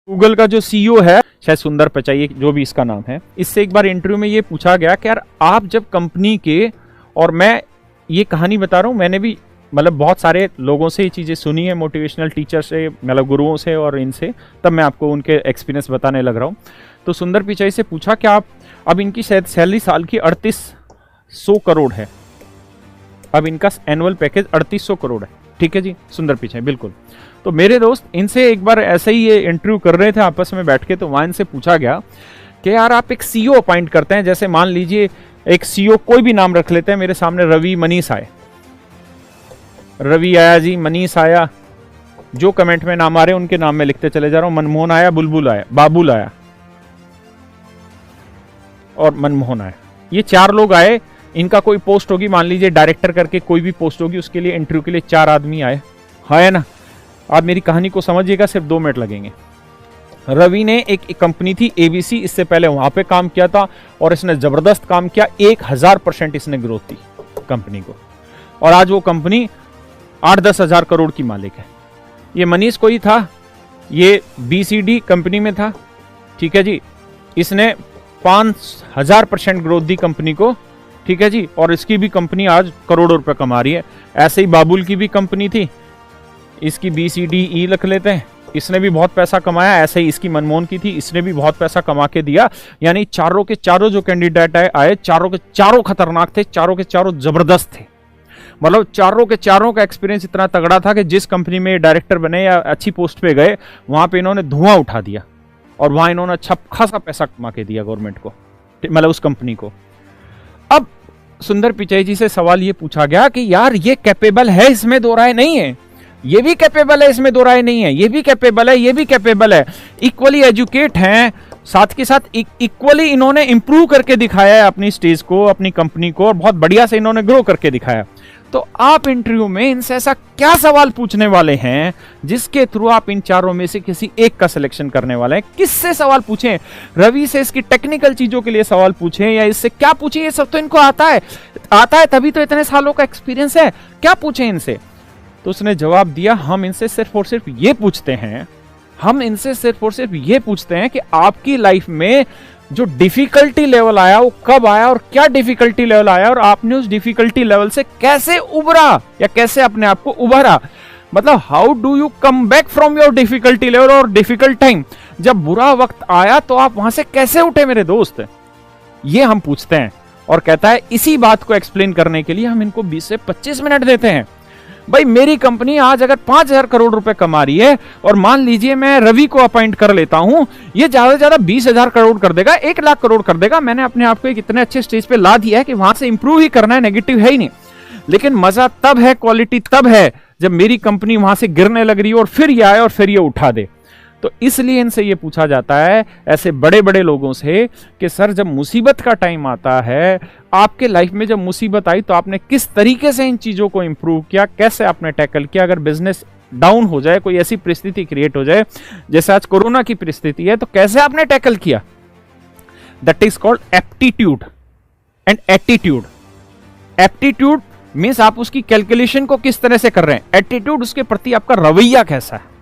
Google का जो CEO है, शायद सुंदर पिचाई जो भी इसका नाम है, इससे एक बार इंटरव्यू में ये पूछा गया कि यार आप जब कंपनी के, और मैं ये कहानी बता रहा हूँ, मैंने भी मतलब बहुत सारे लोगों से ये चीज़ें सुनी है, मोटिवेशनल टीचर से, मतलब गुरुओं से और इनसे, तब मैं आपको उनके एक्सपीरियंस बताने लग रहा हूँ। तो सुंदर पिचाई से पूछा कि आप, अब इनकी शायद सैलरी साल की 3800 करोड़ है, अब इनका एनुअल पैकेज 3800 करोड़ है, ठीक है जी, सुंदर पिचाई बिल्कुल। तो मेरे दोस्त इनसे एक बार ऐसे ही ये इंटरव्यू कर रहे थे आपस में बैठ के, तो वहाँ इनसे पूछा गया कि यार आप एक सीईओ अपॉइंट करते हैं, जैसे मान लीजिए एक सीईओ कोई भी नाम रख लेते हैं, मेरे सामने रवि मनीष आए, रवि आया जी, मनीष आया, जो कमेंट में नाम आ रहे हैं उनके नाम में लिखते चले जा रहा हूं, मनमोहन आया, बुलबुल आया, बाबुल आया और मनमोहन आया, ये 4 लोग आए, इनका कोई पोस्ट होगी, मान लीजिए डायरेक्टर करके कोई भी पोस्ट होगी, उसके लिए इंटरव्यू के लिए 4 आदमी आए, है ना। आप मेरी कहानी को समझिएगा, सिर्फ 2 मिनट लगेंगे। रवि ने एक कंपनी थी एबीसी, इससे पहले वहां पे काम किया था और इसने जबरदस्त काम किया, 1000% इसने ग्रोथ दी कंपनी को, और आज वो कंपनी 8-10 हजार करोड़ की मालिक है। ये मनीष कोई था, ये बीसीडी कंपनी में था, ठीक है जी, इसने 5000% ग्रोथ दी कंपनी को, ठीक है जी, और इसकी भी कंपनी आज करोड़ों रुपए कमा रही है। ऐसे ही बाबुल की भी कंपनी थी, इसकी BCDE लिख लेते हैं, इसने भी बहुत पैसा कमाया। ऐसे ही इसकी मनमोहन की थी, इसने भी बहुत पैसा कमा के दिया। यानी चारों के चारों जो कैंडिडेट आए, चारों के चारों खतरनाक थे, चारों के चारों जबरदस्त थे, मतलब चारों के चारों का एक्सपीरियंस इतना तगड़ा था कि जिस कंपनी में डायरेक्टर बने या अच्छी पोस्ट पे गए, वहां पे इन्होंने धुआं उठा दिया और वहां इन्होंने अच्छा खासा पैसा कमा के दिया गवर्नमेंट को, मतलब उस कंपनी को। अब सुंदर पिचाई जी से सवाल ये पूछा गया कि यार ये कैपेबल है, इसमें दो राय नहीं है, ये भी कैपेबल है, इसमें दो राय नहीं है, ये भी कैपेबल है, ये भी कैपेबल है, इक्वली एजुकेट हैं, साथ के साथ इक्वली इन्होंने इंप्रूव करके दिखाया है अपनी स्टेज को, अपनी कंपनी को, और बहुत बढ़िया से इन्होंने ग्रो करके दिखाया। तो आप इंटरव्यू में इनसे ऐसा क्या सवाल पूछने वाले हैं जिसके थ्रू आप इन चारों में से किसी एक का सिलेक्शन करने वाले हैं? किससे सवाल पूछें? रवि से इसकी टेक्निकल चीजों के लिए सवाल पूछें या इससे क्या पूछें? ये सब तो इनको आता है तभी तो इतने सालों का एक्सपीरियंस है, क्या पूछें इनसे? तो उसने जवाब दिया, हम इनसे सिर्फ और सिर्फ ये पूछते हैं, हम इनसे सिर्फ और सिर्फ ये पूछते हैं कि आपकी लाइफ में जो डिफिकल्टी लेवल आया वो कब आया और क्या डिफिकल्टी लेवल आया और आपने उस डिफिकल्टी लेवल से कैसे उबरा या कैसे अपने आप को उभरा। मतलब how do you come back from your difficulty level और डिफिकल्ट टाइम। जब बुरा वक्त आया तो आप वहां से कैसे उठे मेरे दोस्त, ये हम पूछते हैं। और कहता है इसी बात को एक्सप्लेन करने के लिए हम इनको 20 से 25 मिनट देते हैं। भाई मेरी कंपनी आज अगर 5000 करोड़ रुपए कमा रही है और मान लीजिए मैं रवि को अपॉइंट कर लेता हूं, ये ज्यादा से ज्यादा 20,000 करोड़ कर देगा, 1 लाख करोड़ कर देगा। मैंने अपने आप को एक इतने अच्छे स्टेज पे ला दिया है कि वहां से इंप्रूव ही करना है, नेगेटिव है ही नहीं। लेकिन मजा तब है, क्वालिटी तब है जब मेरी कंपनी वहां से गिरने लग रही है और फिर ये आए और फिर ये उठा दे। तो इसलिए इनसे ये पूछा जाता है, ऐसे बड़े बड़े लोगों से, कि सर जब मुसीबत का टाइम आता है, आपके लाइफ में जब मुसीबत आई तो आपने किस तरीके से इन चीजों को इंप्रूव किया, कैसे आपने टैकल किया। अगर बिजनेस डाउन हो जाए, कोई ऐसी परिस्थिति क्रिएट हो जाए जैसे आज कोरोना की परिस्थिति है, तो कैसे आपने टैकल किया। That is called aptitude and attitude. Aptitude means आप उसकी कैलकुलेशन को किस तरह से कर रहे हैं, एटीट्यूड उसके प्रति आपका रवैया कैसा है।